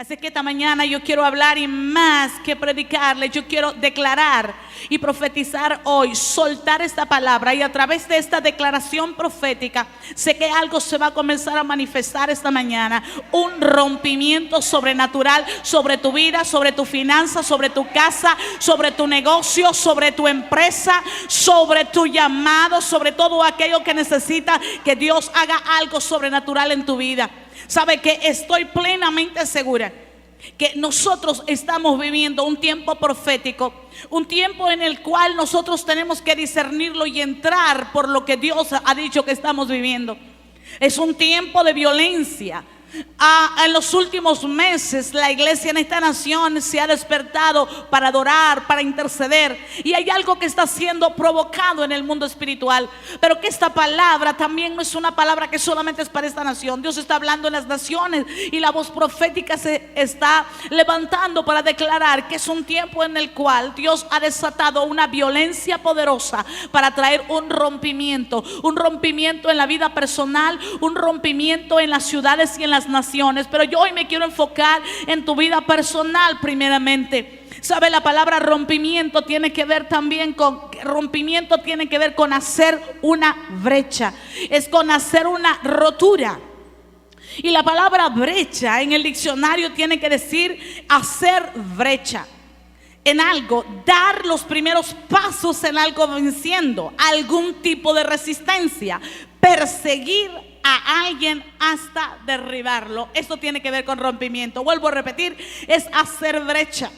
Así que esta mañana yo quiero hablar y más que predicarle, yo quiero declarar y profetizar hoy, soltar esta palabra, y a través de esta declaración profética sé que algo se va a comenzar a manifestar esta mañana, un rompimiento sobrenatural sobre tu vida, sobre tu finanza, sobre tu casa, sobre tu negocio, sobre tu empresa, sobre tu llamado, sobre todo aquello que necesita que Dios haga algo sobrenatural en tu vida. Sabe que estoy plenamente segura que nosotros estamos viviendo un tiempo profético, un tiempo en el cual nosotros tenemos que discernirlo y entrar por lo que Dios ha dicho que estamos viviendo. Es un tiempo de violencia. En los últimos meses la iglesia en esta nación se ha despertado para adorar, para interceder, y hay algo que está siendo provocado en el mundo espiritual, pero que esta palabra también no es una palabra que solamente es para esta nación. Dios está hablando en las naciones y la voz profética se está levantando para declarar que es un tiempo en el cual Dios ha desatado una violencia poderosa para traer un rompimiento en la vida personal, un rompimiento en las ciudades y en las naciones. Pero yo hoy me quiero enfocar en tu vida personal primeramente. Sabe, la palabra rompimiento tiene que ver también con hacer una brecha, es con hacer una rotura. Y la palabra brecha en el diccionario tiene que decir hacer brecha en algo, dar los primeros pasos en algo venciendo algún tipo de resistencia, perseguir a alguien hasta derribarlo. Esto tiene que ver con rompimiento. Vuelvo a repetir, es hacer brecha,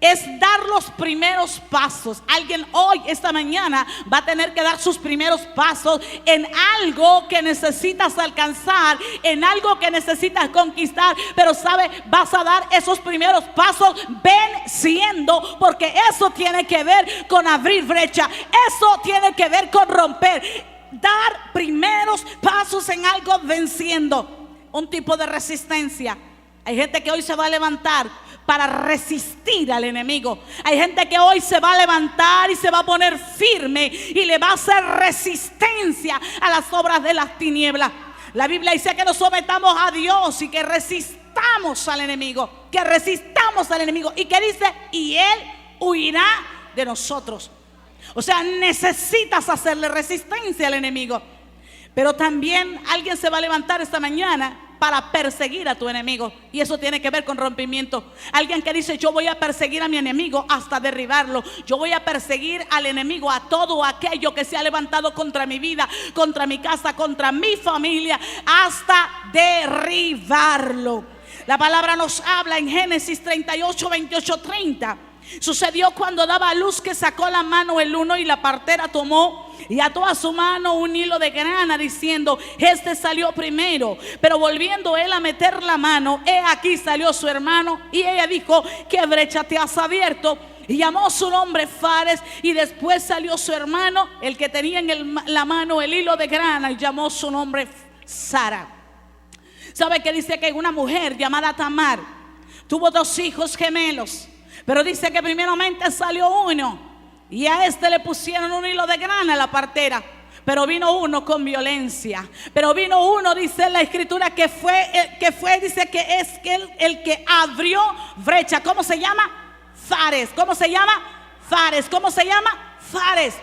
es dar los primeros pasos. Alguien hoy, esta mañana, va a tener que dar sus primeros pasos en algo que necesitas alcanzar, en algo que necesitas conquistar. Pero sabe, vas a dar esos primeros pasos venciendo, porque eso tiene que ver con abrir brecha, eso tiene que ver con romper. Dar primeros pasos en algo venciendo un tipo de resistencia. Hay gente que hoy se va a levantar para resistir al enemigo. Hay gente que hoy se va a levantar y se va a poner firme y le va a hacer resistencia a las obras de las tinieblas. La Biblia dice que nos sometamos a Dios y que resistamos al enemigo. Que resistamos al enemigo. Y que dice, y él huirá de nosotros. O sea, necesitas hacerle resistencia al enemigo. Pero también alguien se va a levantar esta mañana para perseguir a tu enemigo, y eso tiene que ver con rompimiento. Alguien que dice, yo voy a perseguir a mi enemigo hasta derribarlo. Yo voy a perseguir al enemigo, a todo aquello que se ha levantado contra mi vida, contra mi casa, contra mi familia, hasta derribarlo. La palabra nos habla en Génesis 38, 28, 30. Sucedió cuando daba a luz que sacó la mano el uno, y la partera tomó y ató a su mano un hilo de grana, diciendo, este salió primero. Pero volviendo él a meter la mano, he aquí salió su hermano. Y ella dijo, ¿qué brecha te has abierto? Y llamó su nombre Fares. Y después salió su hermano, el que tenía en la mano el hilo de grana, y llamó su nombre Sara. ¿Sabe que dice que una mujer llamada Tamar tuvo dos hijos gemelos? Pero dice que primeramente salió uno, y a este le pusieron un hilo de grana a la partera. Pero vino uno con violencia. Pero vino uno, dice la escritura, que fue, dice que es el que abrió brecha. ¿Cómo se llama? Fares. ¿Cómo se llama? Fares. ¿Cómo se llama? Fares.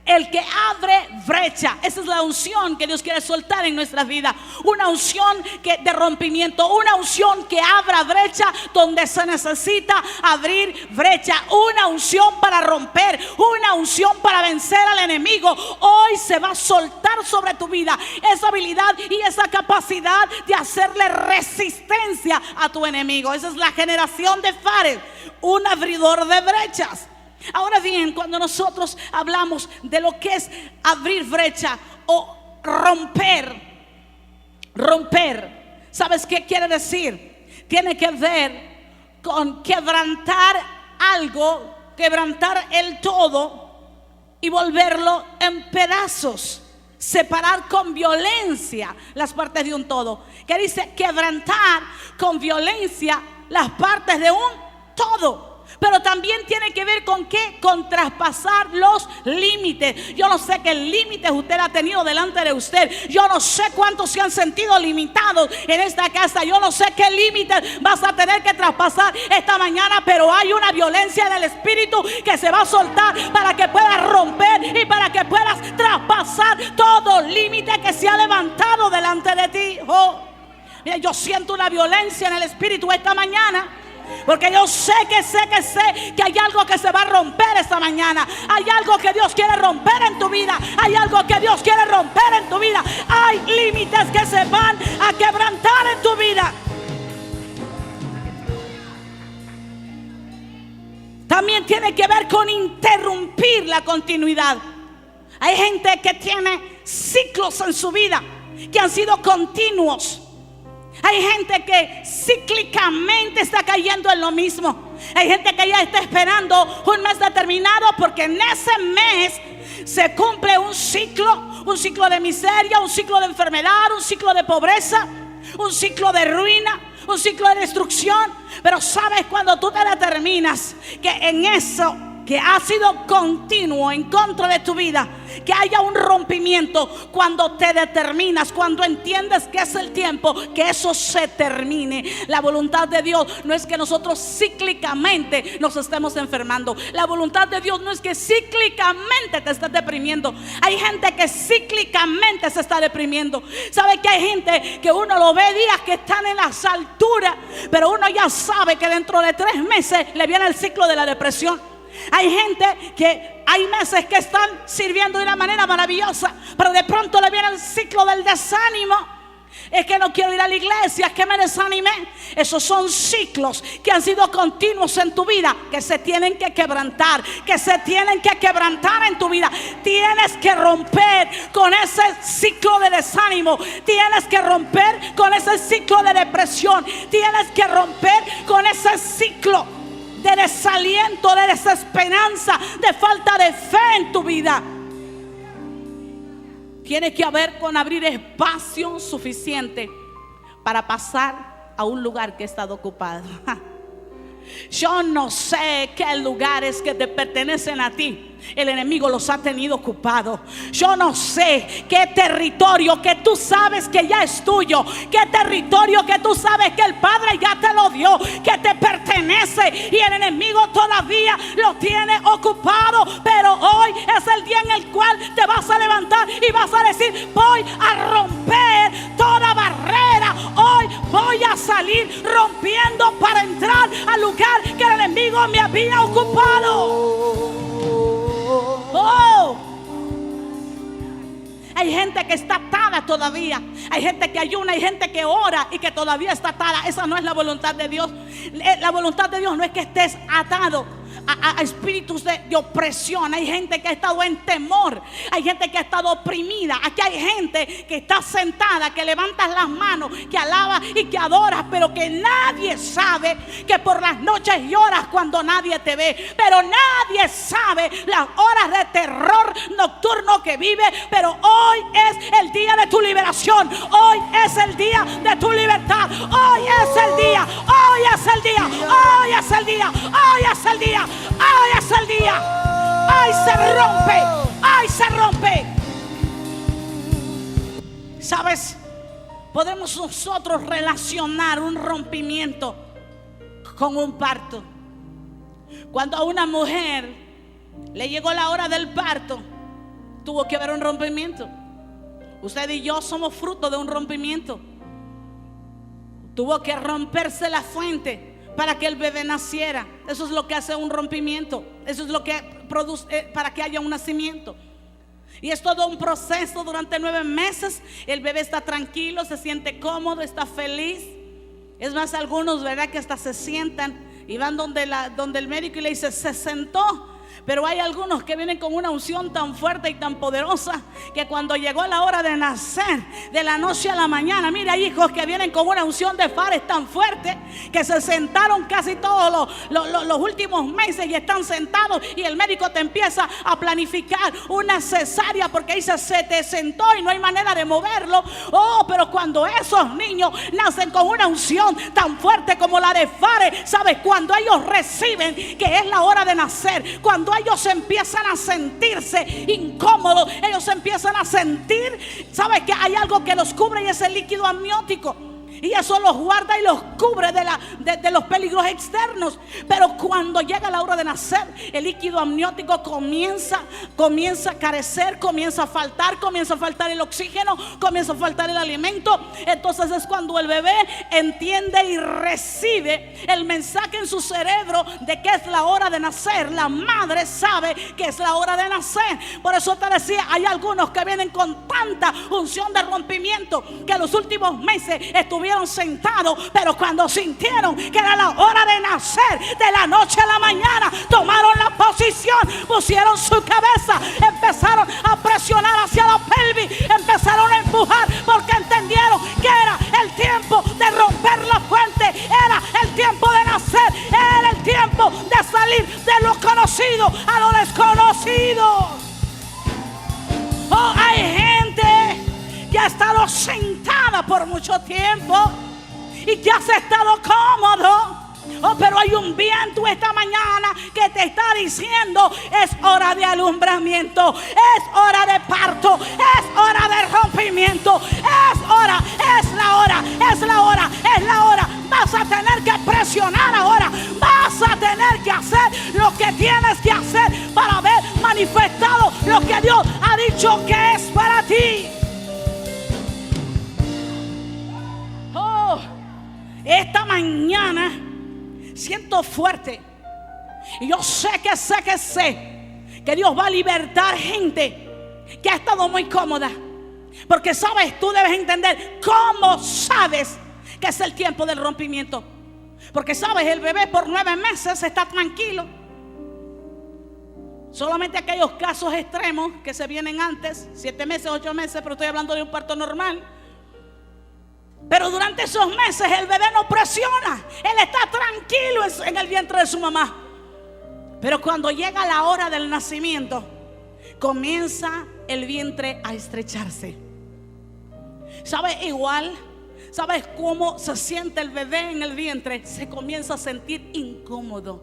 El que abre brecha. Esa es la unción que Dios quiere soltar en nuestras vidas. Una unción de rompimiento. Una unción que abra brecha donde se necesita abrir brecha. Una unción para romper. Una unción para vencer al enemigo. Hoy se va a soltar sobre tu vida esa habilidad y esa capacidad de hacerle resistencia a tu enemigo. Esa es la generación de Fares. Un abridor de brechas. Ahora bien, cuando nosotros hablamos de lo que es abrir brecha o romper, ¿sabes qué quiere decir? Tiene que ver con quebrantar algo, quebrantar el todo y volverlo en pedazos, separar con violencia las partes de un todo. ¿Qué dice? Quebrantar con violencia las partes de un todo. Pero también tiene que ver con qué, con traspasar los límites. Yo no sé qué límites usted ha tenido delante de usted. Yo no sé cuántos se han sentido limitados en esta casa. Yo no sé qué límites vas a tener que traspasar esta mañana, pero hay una violencia en el espíritu que se va a soltar para que puedas romper y para que puedas traspasar todo límite que se ha levantado delante de ti. Oh, mira, yo siento una violencia en el espíritu esta mañana. Porque yo sé que hay algo que se va a romper esta mañana. Hay algo que Dios quiere romper en tu vida. Hay algo que Dios quiere romper en tu vida. Hay límites que se van a quebrantar en tu vida. También tiene que ver con interrumpir la continuidad. Hay gente que tiene ciclos en su vida que han sido continuos. Hay gente que cíclicamente está cayendo en lo mismo. Hay gente que ya está esperando un mes determinado porque en ese mes se cumple un ciclo de miseria, un ciclo de enfermedad, un ciclo de pobreza, un ciclo de ruina, un ciclo de destrucción. Pero sabes, cuando tú te determinas que en eso que ha sido continuo en contra de tu vida, que haya un rompimiento, cuando te determinas, cuando entiendes que es el tiempo que eso se termine. La voluntad de Dios no es que nosotros cíclicamente nos estemos enfermando. La voluntad de Dios no es que cíclicamente te estés deprimiendo. Hay gente que cíclicamente se está deprimiendo. ¿Sabe que hay gente que uno lo ve días que están en las alturas, pero uno ya sabe que dentro de 3 meses le viene el ciclo de la depresión? Hay gente que hay meses que están sirviendo de una manera maravillosa, pero de pronto le viene el ciclo del desánimo. Es que no quiero ir a la iglesia, es que me desanimé. Esos son ciclos que han sido continuos en tu vida, que se tienen que quebrantar, que se tienen que quebrantar en tu vida. Tienes que romper con ese ciclo de desánimo. Tienes que romper con ese ciclo de depresión. Tienes que romper con ese ciclo de desaliento, de desesperanza, de falta de fe en tu vida. Tiene que haber con abrir espacio suficiente para pasar a un lugar que ha estado ocupado. Yo no sé qué lugares que te pertenecen a ti el enemigo los ha tenido ocupados. Yo no sé qué territorio que tú sabes que ya es tuyo, qué territorio que tú sabes que el Padre ya te lo dio, que te pertenece, y el enemigo todavía lo tiene ocupado. Pero hoy es el día en el cual te vas a levantar y vas a decir: voy a romper toda barrera. Hoy voy a salir rompiendo para entrar al lugar que el enemigo me había ocupado. Oh, hay gente que está atada todavía. Hay gente que ayuna, hay gente que ora y que todavía está atada. Esa no es la voluntad de Dios. La voluntad de Dios no es que estés atado a espíritus de opresión. Hay gente que ha estado en temor. Hay gente que ha estado oprimida. Aquí hay gente que está sentada, que levantas las manos, que alaba y que adoras, pero que nadie sabe que por las noches lloras cuando nadie te ve. Pero nadie sabe las horas de terror nocturno que vive. Pero hoy es el día de tu liberación. Hoy es el día de tu libertad. Hoy es el día. Hoy es el día. Hoy es el día. Hoy es el día. Hoy es el día. Hoy se rompe. Hoy se rompe. ¿Sabes? Podemos nosotros relacionar un rompimiento con un parto. Cuando a una mujer le llegó la hora del parto, tuvo que haber un rompimiento. Usted y yo somos fruto de un rompimiento. Tuvo que romperse la fuente para que el bebé naciera. Eso es lo que hace un rompimiento. Eso es lo que produce para que haya un nacimiento. Y es todo un proceso durante 9 meses. El bebé está tranquilo, se siente cómodo, está feliz. Es más, algunos, ¿verdad?, que hasta se sientan y van donde el médico y le dice: se sentó. Pero hay algunos que vienen con una unción tan fuerte y tan poderosa que cuando llegó la hora de nacer, de la noche a la mañana, mira, hay hijos que vienen con una unción de Fares tan fuerte que se sentaron casi todos los últimos meses y están sentados, y el médico te empieza a planificar una cesárea porque dice: se te sentó y no hay manera de moverlo. Oh, pero cuando esos niños nacen con una unción tan fuerte como la de Fares, ¿sabes? Cuando ellos reciben que es la hora de nacer, cuando ellos empiezan a sentirse incómodos, ellos empiezan a sentir, ¿sabes? Que hay algo que los cubre, y es el líquido amniótico. Y eso los guarda y los cubre de los peligros externos. Pero cuando llega la hora de nacer, el líquido amniótico comienza a carecer, comienza a faltar el oxígeno, comienza a faltar el alimento. Entonces es cuando el bebé entiende y recibe el mensaje en su cerebro de que es la hora de nacer. La madre sabe que es la hora de nacer. Por eso te decía, hay algunos que vienen con tanta unción de rompimiento que los últimos meses estuvieron sentados, pero cuando sintieron que era la hora de nacer, de la noche a la mañana tomaron la posición, pusieron su cabeza, empezaron a presionar hacia la pelvis, empezaron a empujar, porque entendieron que era el tiempo de romper la fuente, era el tiempo de nacer, era el tiempo de salir de lo conocido a lo desconocido. Oh, hay gente que ha estado sentada por mucho tiempo y que has estado cómodo. Oh, pero hay un viento esta mañana que te está diciendo: es hora de alumbramiento, es hora de parto, es hora de rompimiento, es la hora. Vas a tener que presionar ahora, vas a tener que hacer lo que tienes que hacer para ver manifestado lo que Dios ha dicho que es para ti. Esta mañana siento fuerte, y yo sé que Dios va a libertar gente que ha estado muy cómoda. Porque sabes, tú debes entender cómo sabes que es el tiempo del rompimiento. Porque sabes, el bebé por 9 meses está tranquilo. Solamente aquellos casos extremos que se vienen antes, 7 meses, 8 meses, pero estoy hablando de un parto normal. Pero durante esos meses el bebé no presiona, él está tranquilo en el vientre de su mamá. Pero cuando llega la hora del nacimiento, comienza el vientre a estrecharse. ¿Sabes? Igual, ¿sabes cómo se siente el bebé en el vientre? Se comienza a sentir incómodo.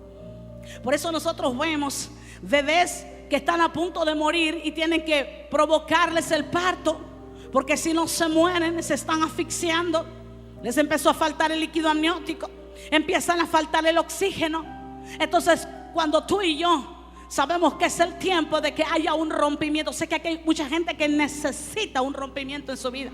Por eso nosotros vemos bebés que están a punto de morir y tienen que provocarles el parto, porque si no se mueren, se están asfixiando. Les empezó a faltar el líquido amniótico, empiezan a faltar el oxígeno. Entonces, cuando tú y yo sabemos que es el tiempo de que haya un rompimiento, sé que aquí hay mucha gente que necesita un rompimiento en su vida.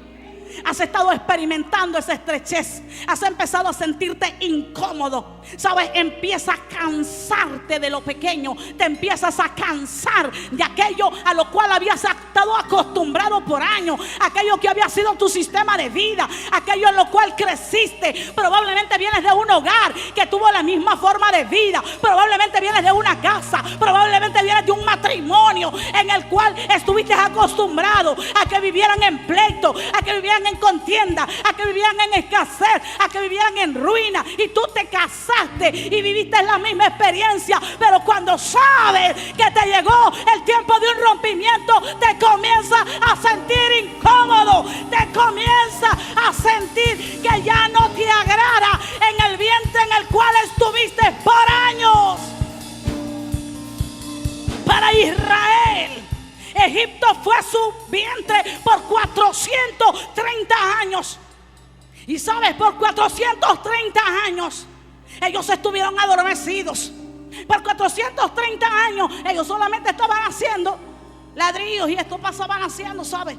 Has estado experimentando esa estrechez, has empezado a sentirte incómodo, ¿sabes? Empieza a cansarte de lo pequeño, te empiezas a cansar de aquello a lo cual habías estado acostumbrado por años, aquello que había sido tu sistema de vida, aquello en lo cual creciste. Probablemente vienes de un hogar que tuvo la misma forma de vida, probablemente vienes de una casa, probablemente vienes de un matrimonio en el cual estuviste acostumbrado a que vivieran en pleito, a que vivieran en contienda, a que vivían en escasez, a que vivían en ruina, y tú te casaste y viviste la misma experiencia. Pero cuando sabes que te llegó el tiempo de un rompimiento, te comienzas a sentir incómodo, te comienzas a sentir que ya no te agrada en el vientre en el cual estuviste por años. Para Israel, Egipto fue su vientre por 430 años. Y sabes, por 430 años ellos estuvieron adormecidos. Por 430 años ellos solamente estaban haciendo ladrillos, y esto pasaban haciendo, ¿sabes?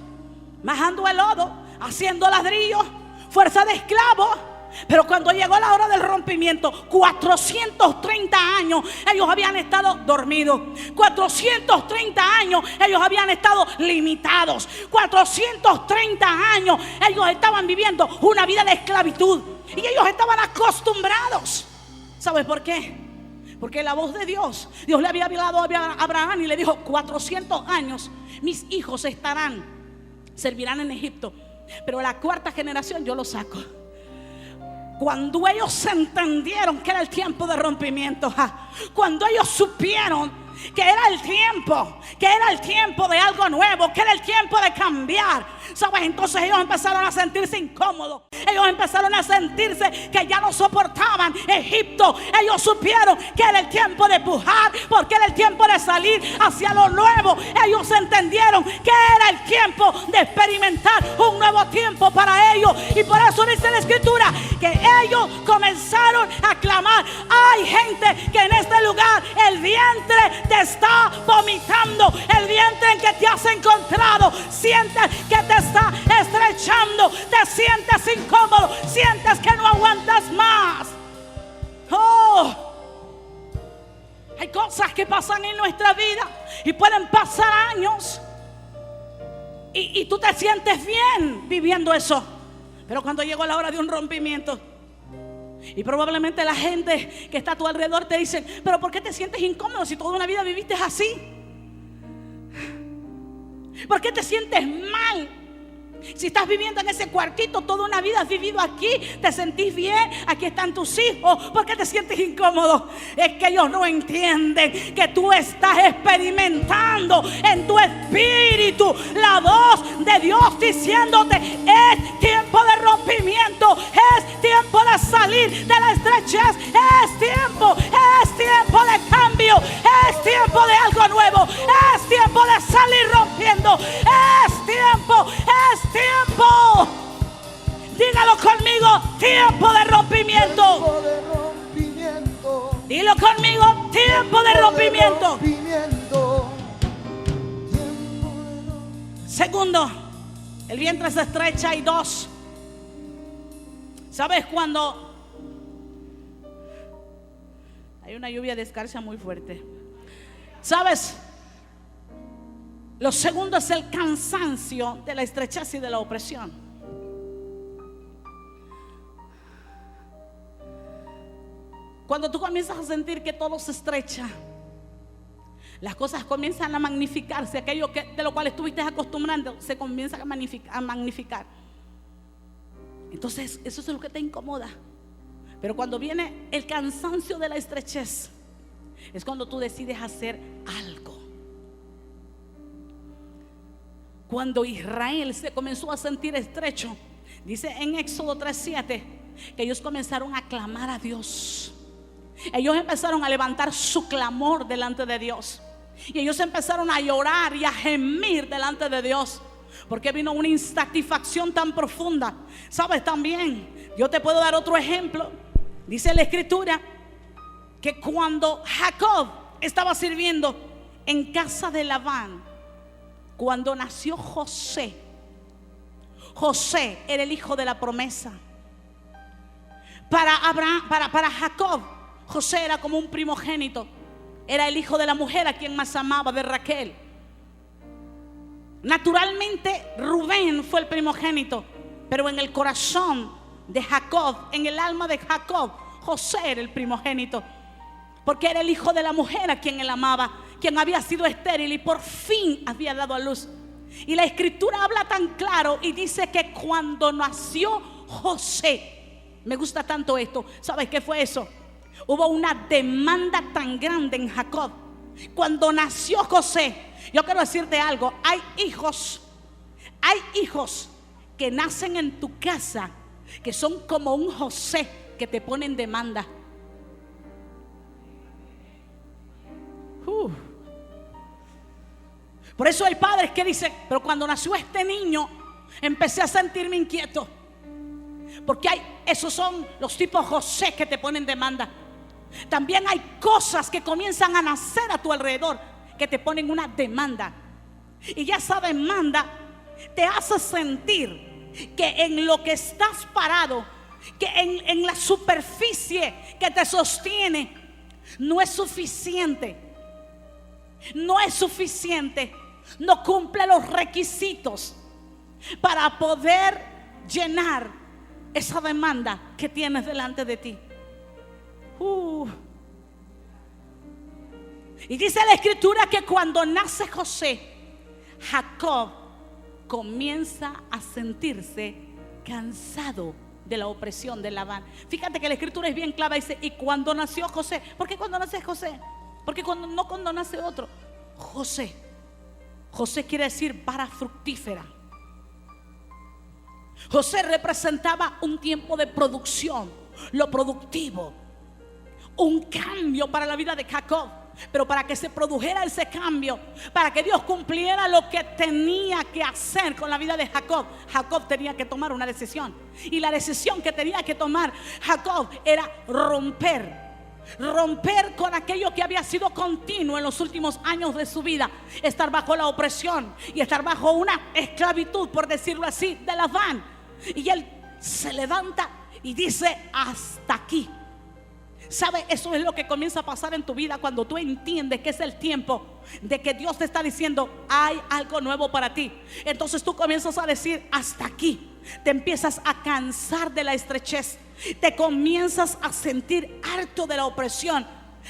Majando el lodo, haciendo ladrillos, fuerza de esclavos. Pero cuando llegó la hora del rompimiento, 430 años ellos habían estado dormidos. 430 años ellos habían estado limitados. 430 años ellos estaban viviendo una vida de esclavitud, y ellos estaban acostumbrados. ¿Sabes por qué? Porque la voz de Dios le había hablado a Abraham y le dijo: 400 años mis hijos servirán en Egipto, pero la cuarta generación yo los saco. Cuando ellos entendieron que era el tiempo de rompimiento, cuando ellos supieron que era el tiempo de algo nuevo, que era el tiempo de cambiar, ¿sabes? Entonces ellos empezaron a sentirse incómodos. Ellos empezaron a sentirse que ya no soportaban Egipto. Ellos supieron que era el tiempo de pujar, porque era el tiempo de salir hacia lo nuevo. Ellos entendieron que era el tiempo de experimentar un nuevo tiempo para ellos. Y por eso dice la Escritura que ellos comenzaron a clamar. Hay gente que en este lugar el vientre te está vomitando, el vientre en que te has encontrado sientes que te está estrechando, te sientes incómodo, sientes que no aguantas más. Hay cosas que pasan en nuestra vida y pueden pasar años y tú te sientes bien viviendo eso, pero cuando llegó la hora de un rompimiento, y probablemente la gente que está a tu alrededor te dicen: pero ¿por qué te sientes incómodo si toda una vida viviste así? ¿Por qué te sientes mal? Si estás viviendo en ese cuartito, toda una vida has vivido aquí, te sentís bien, aquí están tus hijos, ¿por qué te sientes incómodo? Es que ellos no entienden que tú estás experimentando en tu espíritu la voz de Dios diciéndote: es tiempo de rompimiento, es tiempo de salir de la estrechez, es tiempo de cambio, es tiempo de algo nuevo, es tiempo de salir rompiendo, es tiempo. Dígalo conmigo: tiempo de rompimiento. Dilo conmigo: tiempo de rompimiento. Segundo, el vientre se estrecha. Y dos, ¿sabes cuando hay una lluvia de escarcha muy fuerte? ¿Sabes? Lo segundo es el cansancio de la estrechez y de la opresión. Cuando tú comienzas a sentir que todo se estrecha, las cosas comienzan a magnificarse. Aquello de lo cual estuviste acostumbrando se comienza a magnificar. Entonces eso es lo que te incomoda. Pero cuando viene el cansancio de la estrechez, es cuando tú decides hacer algo. Cuando Israel se comenzó a sentir estrecho, dice en Éxodo 3:7 que ellos comenzaron a clamar a Dios. Ellos empezaron a levantar su clamor delante de Dios. Y ellos empezaron a llorar y a gemir delante de Dios, porque vino una insatisfacción tan profunda. ¿Sabes? También yo te puedo dar otro ejemplo. Dice la Escritura que cuando Jacob estaba sirviendo en casa de Labán, cuando nació José era el hijo de la promesa. Para Jacob, José era como un primogénito. Era el hijo de la mujer a quien más amaba, de Raquel. Naturalmente Rubén fue el primogénito, pero en el corazón de Jacob, en el alma de Jacob, José era el primogénito, porque era el hijo de la mujer a quien él amaba, quien había sido estéril y por fin había dado a luz. Y la Escritura habla tan claro y dice que cuando nació José, me gusta tanto esto, ¿sabes qué fue eso? Hubo una demanda tan grande en Jacob. Cuando nació José, yo quiero decirte algo: hay hijos que nacen en tu casa que son como un José que te ponen demanda. Por eso hay padres que dicen: pero cuando nació este niño empecé a sentirme inquieto, porque esos son los tipos José que te ponen demanda. También hay cosas que comienzan a nacer a tu alrededor que te ponen una demanda, y ya esa demanda te hace sentir que en lo que estás parado, que en la superficie que te sostiene, no es suficiente. No cumple los requisitos para poder llenar esa demanda que tienes delante de ti. Y dice la escritura que cuando nace José, Jacob comienza a sentirse cansado de la opresión de Labán. Fíjate que la escritura es bien clara, dice: y cuando nació José. ¿Por qué cuando nace José? Porque cuando nace otro. José quiere decir vara fructífera. José representaba un tiempo de producción, lo productivo, un cambio para la vida de Jacob. Pero para que se produjera ese cambio, para que Dios cumpliera lo que tenía que hacer con la vida de Jacob, Jacob tenía que tomar una decisión. Y la decisión que tenía que tomar Jacob era romper con aquello que había sido continuo en los últimos años de su vida. Estar bajo la opresión y estar bajo una esclavitud, por decirlo así, de Labán. Y él se levanta y dice: hasta aquí. ¿Sabe? Eso es lo que comienza a pasar en tu vida cuando tú entiendes que es el tiempo de que Dios te está diciendo: hay algo nuevo para ti. Entonces tú comienzas a decir: hasta aquí. Te empiezas a cansar de la estrechez, te comienzas a sentir harto de la opresión.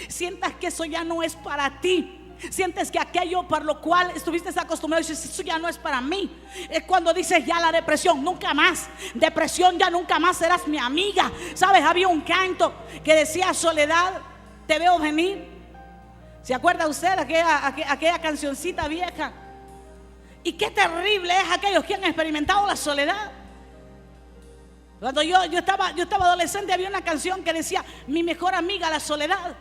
Sientas que eso ya no es para ti. Sientes que aquello por lo cual estuviste acostumbrado, dices: eso ya no es para mí. Es cuando dices: ya la depresión, nunca más. Depresión, ya nunca más serás mi amiga. ¿Sabes? Había un canto que decía: soledad, te veo venir. ¿Se acuerda usted aquella cancioncita vieja? Y qué terrible es aquellos que han experimentado la soledad. Cuando yo estaba adolescente, había una canción que decía: mi mejor amiga, la soledad.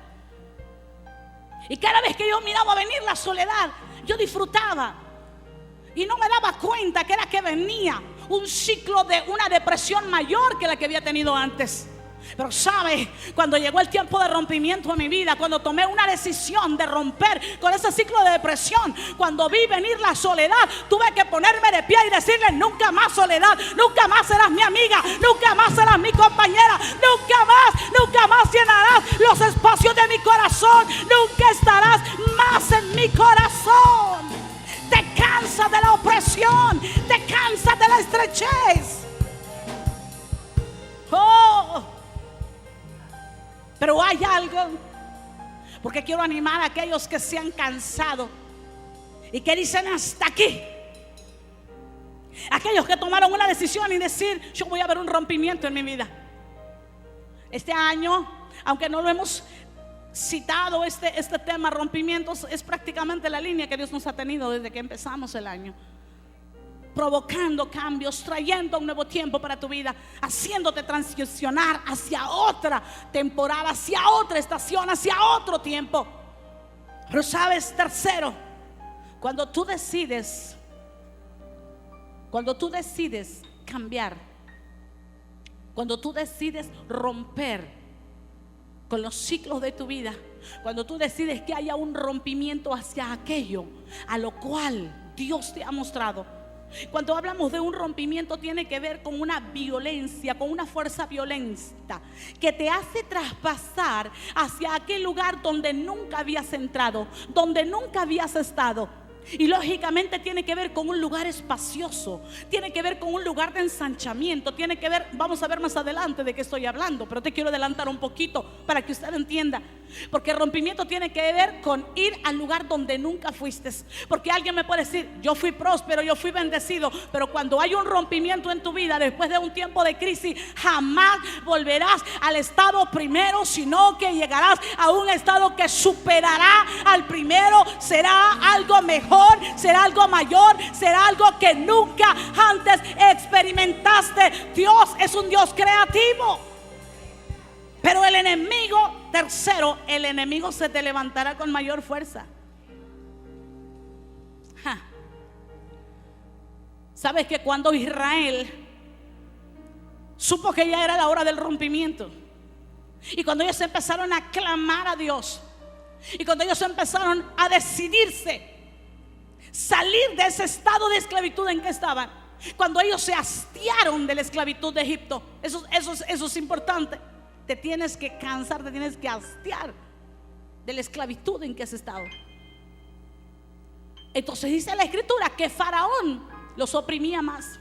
Y cada vez que yo miraba venir la soledad, yo disfrutaba y no me daba cuenta que era que venía un ciclo de una depresión mayor que la que había tenido antes. Pero sabe, cuando llegó el tiempo de rompimiento en mi vida, cuando tomé una decisión de romper con ese ciclo de depresión, cuando vi venir la soledad, tuve que ponerme de pie y decirle: nunca más soledad, nunca más serás mi amiga, nunca más serás mi compañera, nunca más llenarás los espacios de mi corazón, nunca estarás más en mi corazón. Te cansas de la opresión, te cansas de la estrechez. Pero hay algo, porque quiero animar a aquellos que se han cansado y que dicen: hasta aquí. Aquellos que tomaron una decisión y decir: yo voy a ver un rompimiento en mi vida. Este año, aunque no lo hemos citado, este tema rompimientos es prácticamente la línea que Dios nos ha tenido desde que empezamos el año, provocando cambios, trayendo un nuevo tiempo para tu vida, haciéndote transicionar hacia otra temporada, hacia otra estación, hacia otro tiempo. Pero sabes, tercero, cuando tú decides cambiar, cuando tú decides romper con los ciclos de tu vida, cuando tú decides que haya un rompimiento hacia aquello a lo cual Dios te ha mostrado. Cuando hablamos de un rompimiento, tiene que ver con una violencia, con una fuerza violenta que te hace traspasar hacia aquel lugar donde nunca habías entrado, donde nunca habías estado. Y lógicamente tiene que ver con un lugar espacioso, tiene que ver con un lugar de ensanchamiento, tiene que ver, vamos a ver más adelante de qué estoy hablando, pero te quiero adelantar un poquito para que usted entienda. Porque el rompimiento tiene que ver con ir al lugar donde nunca fuiste. Porque alguien me puede decir: yo fui próspero, yo fui bendecido. Pero cuando hay un rompimiento en tu vida, después de un tiempo de crisis, jamás volverás al estado primero, sino que llegarás a un estado que superará al primero. Será algo mejor, será algo mayor, será algo que nunca antes experimentaste. Dios es un Dios creativo. Pero el enemigo, tercero, el enemigo se te levantará con mayor fuerza. ¿Sabes que cuando Israel supo que ya era la hora del rompimiento, y cuando ellos empezaron a clamar a Dios, y cuando ellos empezaron a decidirse salir de ese estado de esclavitud en que estaban, cuando ellos se hastiaron de la esclavitud de Egipto, eso es importante. Te tienes que cansar, te tienes que hastiar de la esclavitud en que has estado. Entonces dice la escritura que Faraón los oprimía más.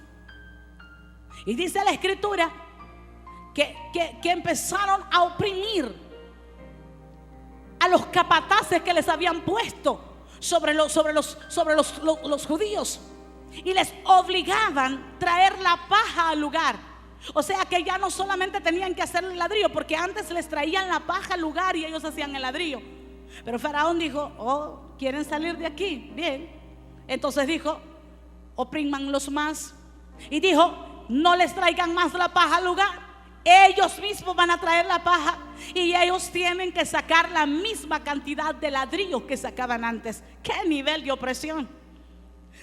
Y dice la escritura que empezaron a oprimir a los capataces que les habían puesto sobre los judíos, y les obligaban a traer la paja al lugar. O sea que ya no solamente tenían que hacer el ladrillo, porque antes les traían la paja al lugar y ellos hacían el ladrillo. Pero Faraón dijo: oh, ¿quieren salir de aquí? Bien. Entonces dijo: oprímanlos más. Y dijo: no les traigan más la paja al lugar. Ellos mismos van a traer la paja, y ellos tienen que sacar la misma cantidad de ladrillos que sacaban antes. ¿Qué nivel de opresión?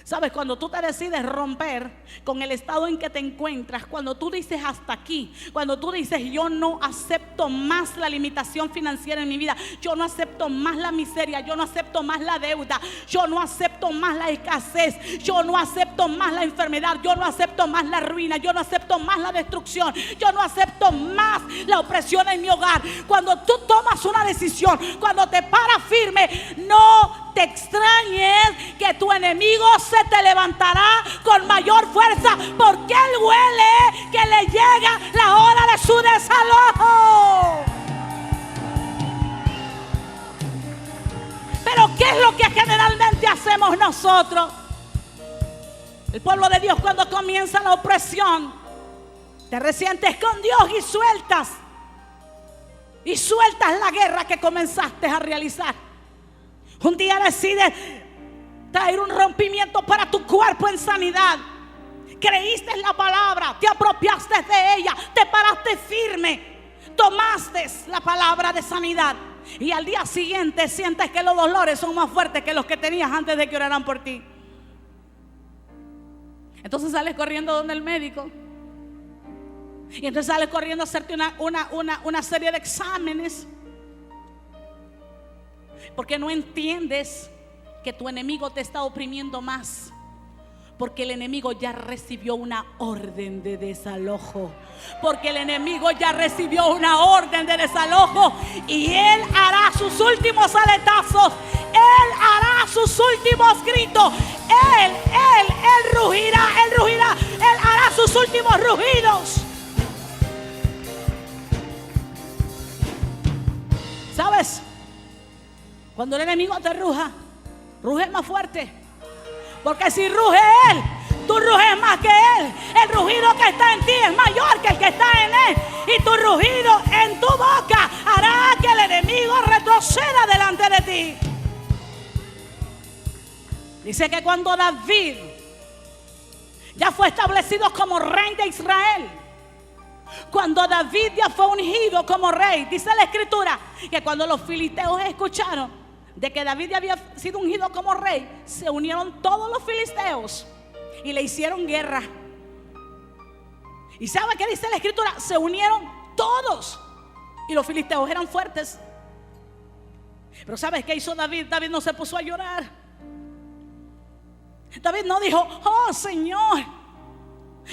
Sabes, cuando tú te decides romper con el estado en que te encuentras, cuando tú dices hasta aquí, cuando tú dices yo no acepto más la limitación financiera en mi vida, yo no acepto más la miseria, yo no acepto más la deuda, yo no acepto más la escasez, yo no acepto más la enfermedad, yo no acepto más la ruina, yo no acepto más la destrucción, yo no acepto más la opresión en mi hogar. Cuando tú tomas una decisión, cuando te paras firme, no te extrañes que tu enemigo se te levantará con mayor fuerza, porque él huele que le llega la hora de su desalojo. Pero ¿qué es lo que generalmente hacemos nosotros? El pueblo de Dios, cuando comienza la opresión, te resientes con Dios y sueltas la guerra que comenzaste a realizar. Un día decides traer un rompimiento para tu cuerpo en sanidad. Creíste en la palabra, te apropiaste de ella, te paraste firme, tomaste la palabra de sanidad, y al día siguiente sientes que los dolores son más fuertes que los que tenías antes de que oraran por ti. Entonces sales corriendo donde el médico, y entonces sales corriendo a hacerte una serie de exámenes, porque no entiendes que tu enemigo te está oprimiendo más, porque el enemigo ya recibió una orden de desalojo. Porque el enemigo ya recibió una orden de desalojo, y él hará sus últimos aletazos, él hará sus últimos gritos, él rugirá, él hará sus últimos rugidos. ¿Sabes? Cuando el enemigo te ruge más fuerte, porque si ruge él, tú ruges más que él. El rugido que está en ti es mayor que el que está en él, y tu rugido en tu boca hará que el enemigo retroceda delante de ti. Dice que cuando David ya fue establecido como rey de Israel, cuando David ya fue ungido como rey, dice la escritura que cuando los filisteos escucharon de que David había sido ungido como rey, se unieron todos los filisteos y le hicieron guerra. ¿Y sabe qué dice la escritura? Se unieron todos, y los filisteos eran fuertes. Pero ¿sabes qué hizo David? David no se puso a llorar. David no dijo: oh Señor,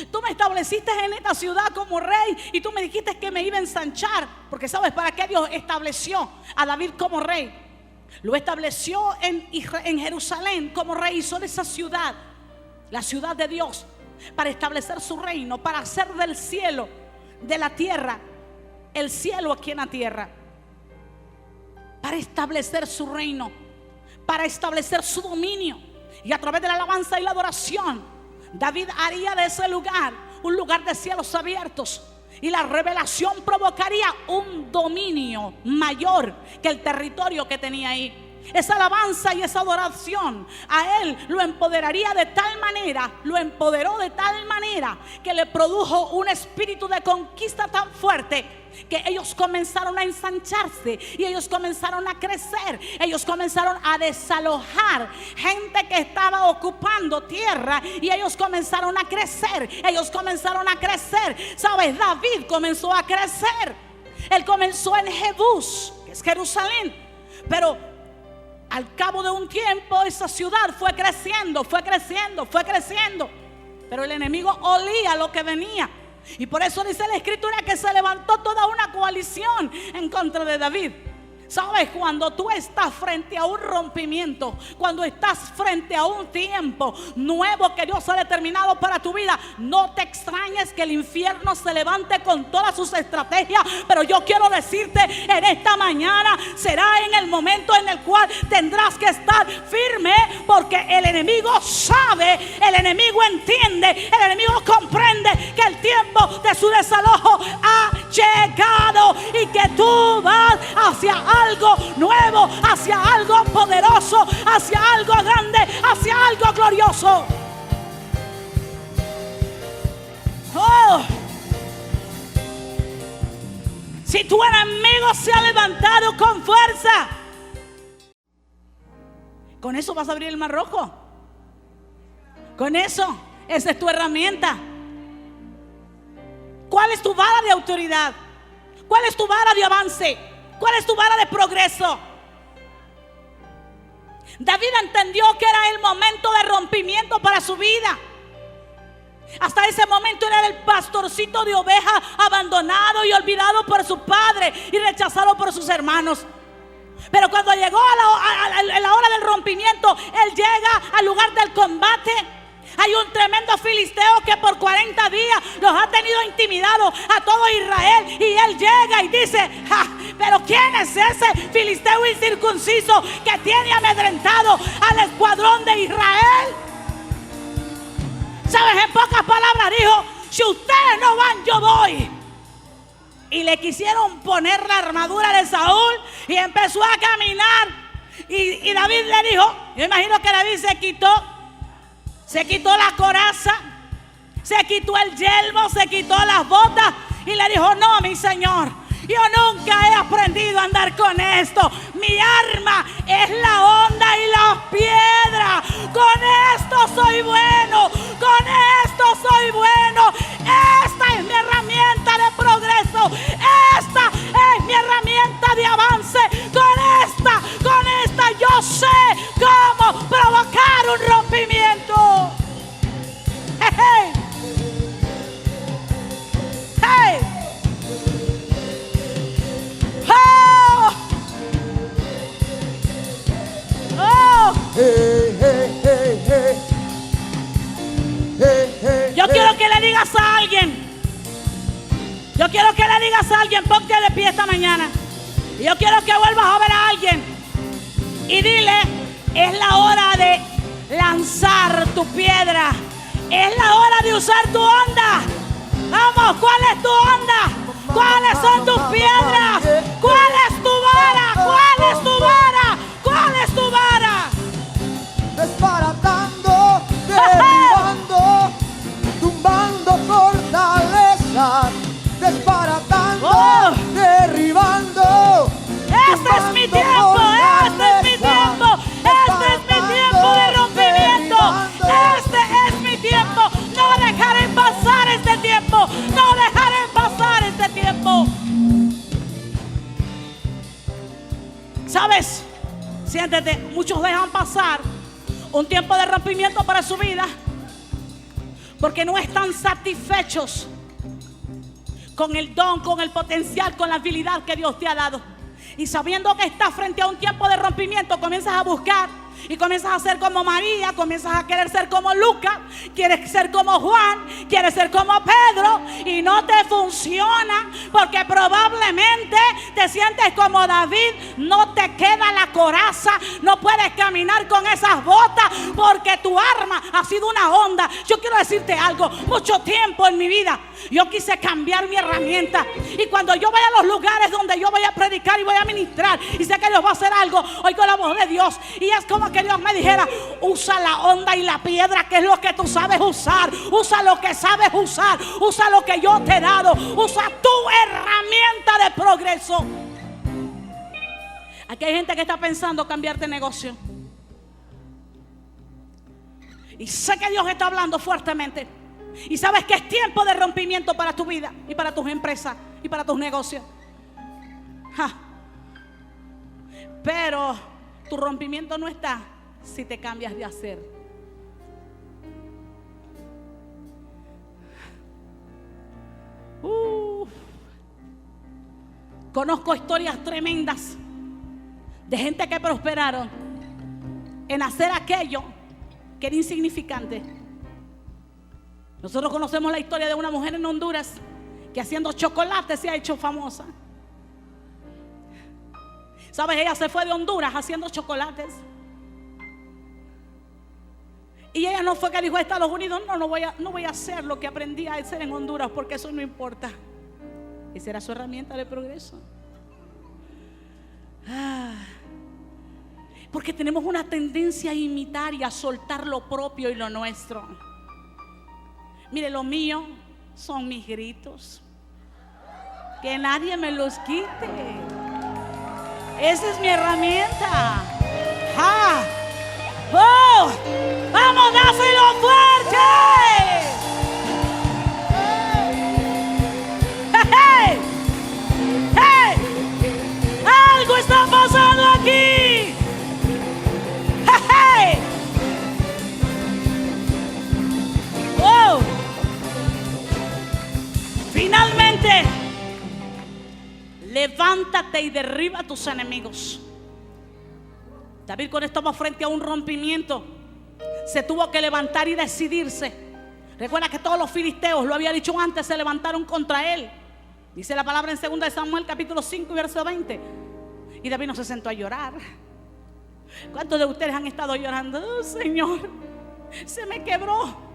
tú me estableciste en esta ciudad como rey, y tú me dijiste que me iba a ensanchar. Porque ¿sabes para qué Dios estableció a David como rey? Lo estableció en Jerusalén como rey. Hizo de esa ciudad la ciudad de Dios, para establecer su reino, para hacer del cielo, de la tierra, el cielo aquí en la tierra, para establecer su reino, para establecer su dominio. Y a través de la alabanza y la adoración, David haría de ese lugar un lugar de cielos abiertos, y la revelación provocaría un dominio mayor que el territorio que tenía ahí. Esa alabanza y esa adoración a él lo empoderaría de tal manera, lo empoderó de tal manera, que le produjo un espíritu de conquista tan fuerte, que ellos comenzaron a ensancharse, y ellos comenzaron a crecer, ellos comenzaron a desalojar gente que estaba ocupando tierra, y ellos comenzaron a crecer, ¿Sabes? David comenzó a crecer. Él comenzó en Jebús, que es Jerusalén, pero al cabo de un tiempo esa ciudad fue creciendo. Pero el enemigo olía lo que venía, y por eso dice la escritura que se levantó toda una coalición en contra de David. ¿Sabes? Cuando tú estás frente a un rompimiento, cuando estás frente a un tiempo nuevo que Dios ha determinado para tu vida, no te extrañes que el infierno se levante con todas sus estrategias. Pero yo quiero decirte en esta mañana, será en el momento en el cual tendrás que estar firme, porque el enemigo sabe, el enemigo entiende, el enemigo comprende que el tiempo de su desalojo ha llegado y que tú vas hacia algo nuevo, hacia algo poderoso, hacia algo grande, hacia algo glorioso. Oh. Si tu enemigo se ha levantado con fuerza, con eso vas a abrir el Mar Rojo. Con eso, esa es tu herramienta. ¿Cuál es tu vara de autoridad? ¿Cuál es tu vara de avance? ¿Cuál es tu vara de progreso? David entendió que era el momento de rompimiento para su vida. Hasta ese momento era el pastorcito de ovejas, abandonado y olvidado por su padre y rechazado por sus hermanos. Pero cuando llegó a la hora del rompimiento, él llega al lugar del combate. Hay un tremendo filisteo que por 40 días los ha tenido intimidados a todo Israel. Y él llega y dice: ¡ja! Pero ¿quién es ese filisteo incircunciso que tiene amedrentado al escuadrón de Israel? ¿Sabes? En pocas palabras dijo: si ustedes no van, yo voy. Y le quisieron poner la armadura de Saúl y empezó a caminar. Y David le dijo, yo imagino que David se quitó la coraza, se quitó el yelmo, se quitó las botas y le dijo: no, mi señor, yo nunca he aprendido a andar con esto. Mi arma es la honda y las piedras. Con esto soy bueno, con esto soy bueno. Esta es mi herramienta de progreso, esta es mi herramienta de avance. Con esta yo sé cómo provocar un rompimiento. Hey, hey. Hey. Oh. Oh. Hey, hey, hey, hey. Hey, hey, Yo quiero que le digas a alguien, ponte de pie esta mañana. Y yo quiero que vuelvas a ver a alguien y dile: es la hora de lanzar tu piedra, es la hora de usar tu onda. Vamos, ¿cuál es tu onda? ¿Cuáles son tus piedras? ¿Cuál es tu vara? ¿Cuál es tu vara? ¿Cuál es tu vara? desbaratando, derribando, tumbando fortalezas, desbaratando, Oh. derribando. Este es mi tiempo, este es mi tiempo, este es mi tiempo de rompimiento, este es mi tiempo. No dejaré pasar este tiempo, no dejaré pasar este tiempo. ¿Sabes? Siéntete, muchos dejan pasar un tiempo de rompimiento para su vida porque no están satisfechos con el don, con el potencial, con la habilidad que Dios te ha dado. Y sabiendo que estás frente a un tiempo de rompimiento, comienzas a buscar y comienzas a ser como María, comienzas a querer ser como Lucas, quieres ser como Juan, quieres ser como Pedro, y no te funciona porque probablemente te sientes como David, no te queda la coraza, no puedes caminar con esas botas porque tu arma ha sido una honda. Yo quiero decirte algo, mucho tiempo en mi vida yo quise cambiar mi herramienta, y cuando yo voy a los lugares donde yo voy a predicar y voy a ministrar y sé que Dios va a hacer algo, oigo la voz de Dios y es como que Dios me dijera: usa la honda y la piedra, que es lo que tú sabes usar, usa lo que sabes usar, usa lo que yo te he dado, usa tu herramienta de progreso. Aquí hay gente que está pensando cambiar de negocio y sé que Dios está hablando fuertemente. Y sabes que es tiempo de rompimiento para tu vida y para tus empresas y para tus negocios. Pero tu rompimiento no está si te cambias de hacer. Conozco historias tremendas de gente que prosperaron en hacer aquello que era insignificante. Nosotros conocemos la historia de una mujer en Honduras que haciendo chocolate se ha hecho famosa. ¿Sabes? Ella se fue de Honduras haciendo chocolates. Y ella no fue que dijo a Estados Unidos: no voy a hacer lo que aprendí a hacer en Honduras, porque eso no importa. Esa era su herramienta de progreso. Porque tenemos una tendencia a imitar y a soltar lo propio y lo nuestro. Mire, lo mío son mis gritos. Que nadie me los quite. Esa es mi herramienta. ¡Oh! ¡Vamos, dáselo fuerte! ¡Hey! ¡Hey! ¡Algo está pasando aquí! ¡Hey! ¡Oh! Finalmente, levántate y derriba a tus enemigos. David, cuando estaba frente a un rompimiento, se tuvo que levantar y decidirse. Recuerda que todos los filisteos, lo había dicho antes, se levantaron contra él. Dice la palabra en 2 de Samuel capítulo 5 y verso 20. Y David no se sentó a llorar. ¿Cuántos de ustedes han estado llorando? Oh, Señor, se me quebró,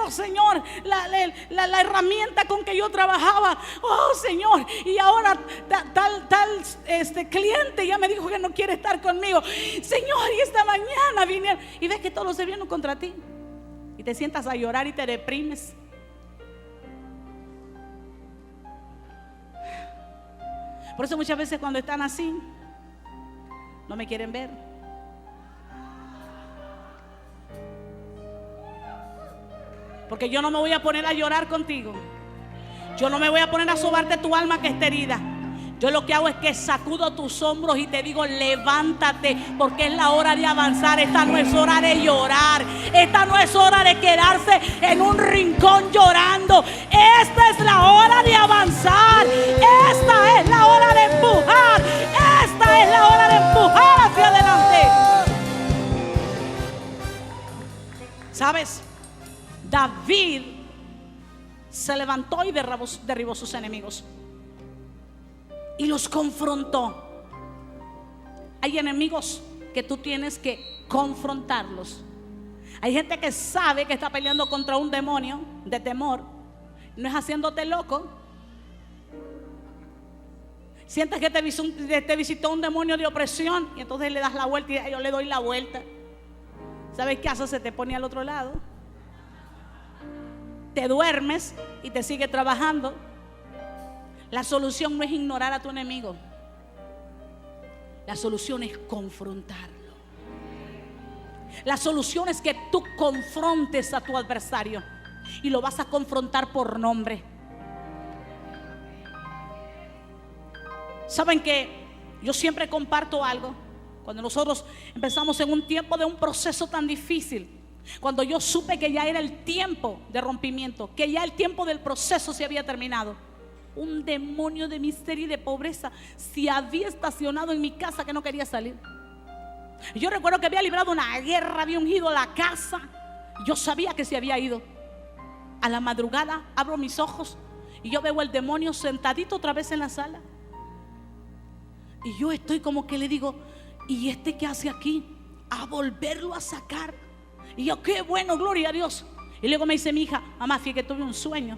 Señor, la herramienta con que yo trabajaba. Oh, Señor, y ahora tal cliente ya me dijo que no quiere estar conmigo. Señor, y esta mañana vinieron. Y ves que todos se vienen contra ti. Y te sientas a llorar y te deprimes. Por eso muchas veces cuando están así, no me quieren ver. Porque yo no me voy a poner a llorar contigo. Yo no me voy a poner a sobarte tu alma que está herida. Yo lo que hago es que sacudo tus hombros y te digo: levántate, porque es la hora de avanzar. Esta no es hora de llorar. Esta no es hora de quedarse en un rincón llorando. Esta es la hora de avanzar. Esta es la hora de empujar. Esta es la hora de empujar hacia adelante. ¿Sabes? David se levantó y derribó sus enemigos y los confrontó. Hay enemigos que tú tienes que confrontarlos. Hay gente que sabe que está peleando contra un demonio de temor. No es haciéndote loco. Sientes que te visitó un demonio de opresión y entonces le das la vuelta y yo le doy la vuelta. ¿Sabes qué hace? Se te pone al otro lado. Te duermes y te sigue trabajando. La solución no es ignorar a tu enemigo. La solución es confrontarlo. La solución es que tú confrontes a tu adversario y lo vas a confrontar por nombre. ¿Saben que yo siempre comparto algo? Cuando nosotros empezamos en un tiempo de un proceso tan difícil, cuando yo supe que ya era el tiempo de rompimiento, que ya el tiempo del proceso se había terminado, un demonio de miseria y de pobreza se había estacionado en mi casa que no quería salir. Yo recuerdo que había librado una guerra, había ungido la casa. Yo sabía que se había ido. A la madrugada abro mis ojos y yo veo el demonio sentadito otra vez en la sala. Y yo estoy como que le digo: ¿y este qué hace aquí? A volverlo a sacar. Y yo: qué bueno, gloria a Dios. Y luego me dice mi hija: mamá, fíjate que tuve un sueño,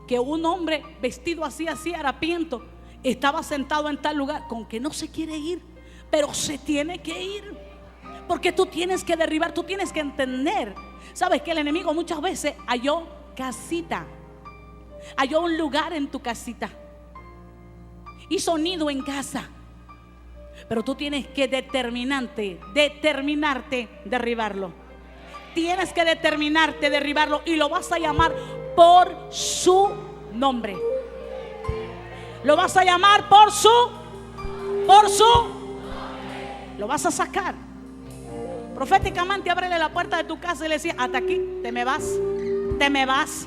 que un hombre vestido así harapiento estaba sentado en tal lugar. Con que no se quiere ir, pero se tiene que ir, porque tú tienes que derribar, tú tienes que entender. Sabes que el enemigo muchas veces halló casita, halló un lugar en tu casita, hizo nido en casa. Pero tú tienes que determinarte derribarlo. Tienes que determinarte derribarlo y lo vas a llamar por su nombre. Lo vas a llamar por su. Lo vas a sacar. Proféticamente ábrele la puerta de tu casa y le decía: hasta aquí, te me vas.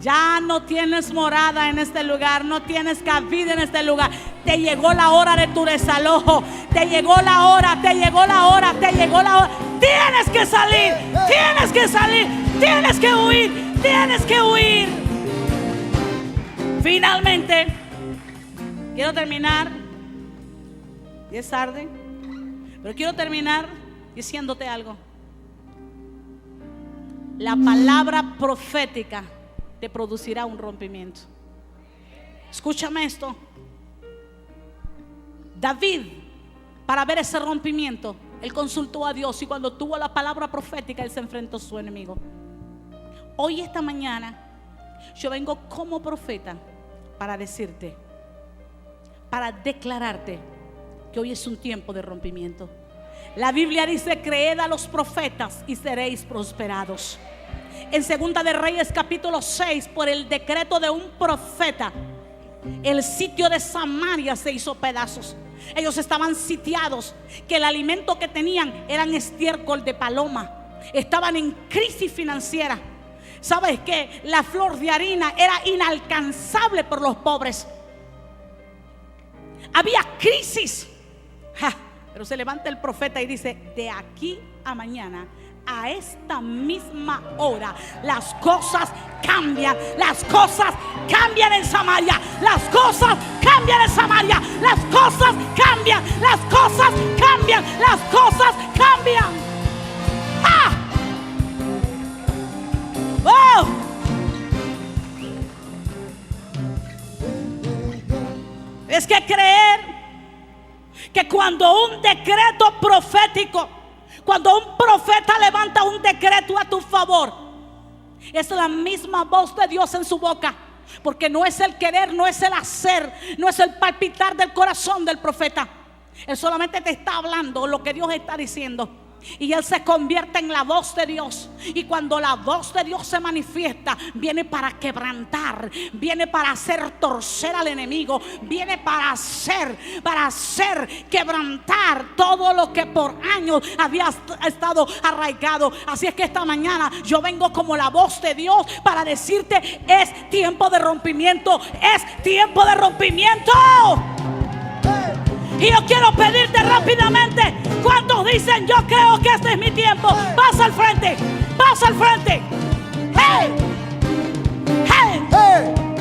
Ya no tienes morada en este lugar, no tienes cabida en este lugar. Te llegó la hora de tu desalojo. Te llegó la hora, te llegó la hora, te llegó la hora. Tienes que salir, tienes que salir, tienes que huir, tienes que huir. Finalmente, quiero terminar. Y es tarde, pero quiero terminar diciéndote algo. La palabra profética te producirá un rompimiento. Escúchame esto. David, para ver ese rompimiento, él consultó a Dios, y cuando tuvo la palabra profética, él se enfrentó a su enemigo. Hoy, esta mañana, yo vengo como profeta para decirte, para declararte que hoy es un tiempo de rompimiento. La Biblia dice: creed a los profetas y seréis prosperados. En Segunda de Reyes capítulo 6, por el decreto de un profeta, el sitio de Samaria se hizo pedazos. Ellos estaban sitiados, que el alimento que tenían eran estiércol de paloma. Estaban en crisis financiera. ¿Sabes qué? La flor de harina era inalcanzable por los pobres. Había crisis. Pero se levanta el profeta y dice: de aquí a mañana, a esta misma hora, las cosas cambian. Las cosas cambian en Samaria. Las cosas cambian en Samaria. Las cosas cambian. Las cosas cambian. Las cosas cambian. ¡Ah! ¡Oh! Es que creer que cuando un decreto profético, cuando un profeta levanta un decreto a tu favor, es la misma voz de Dios en su boca. Porque no es el querer, no es el hacer, no es el palpitar del corazón del profeta. Él solamente te está hablando lo que Dios está diciendo. Y él se convierte en la voz de Dios. Y cuando la voz de Dios se manifiesta, viene para quebrantar, viene para hacer torcer al enemigo, viene para hacer quebrantar todo lo que por años había estado arraigado. Así es que esta mañana yo vengo como la voz de Dios para decirte: es tiempo de rompimiento, es tiempo de rompimiento. Y yo quiero pedirte rápidamente, ¿cuántos dicen: yo creo que este es mi tiempo? Pasa al frente, pasa al frente. ¡Hey! ¡Hey! ¡Hey!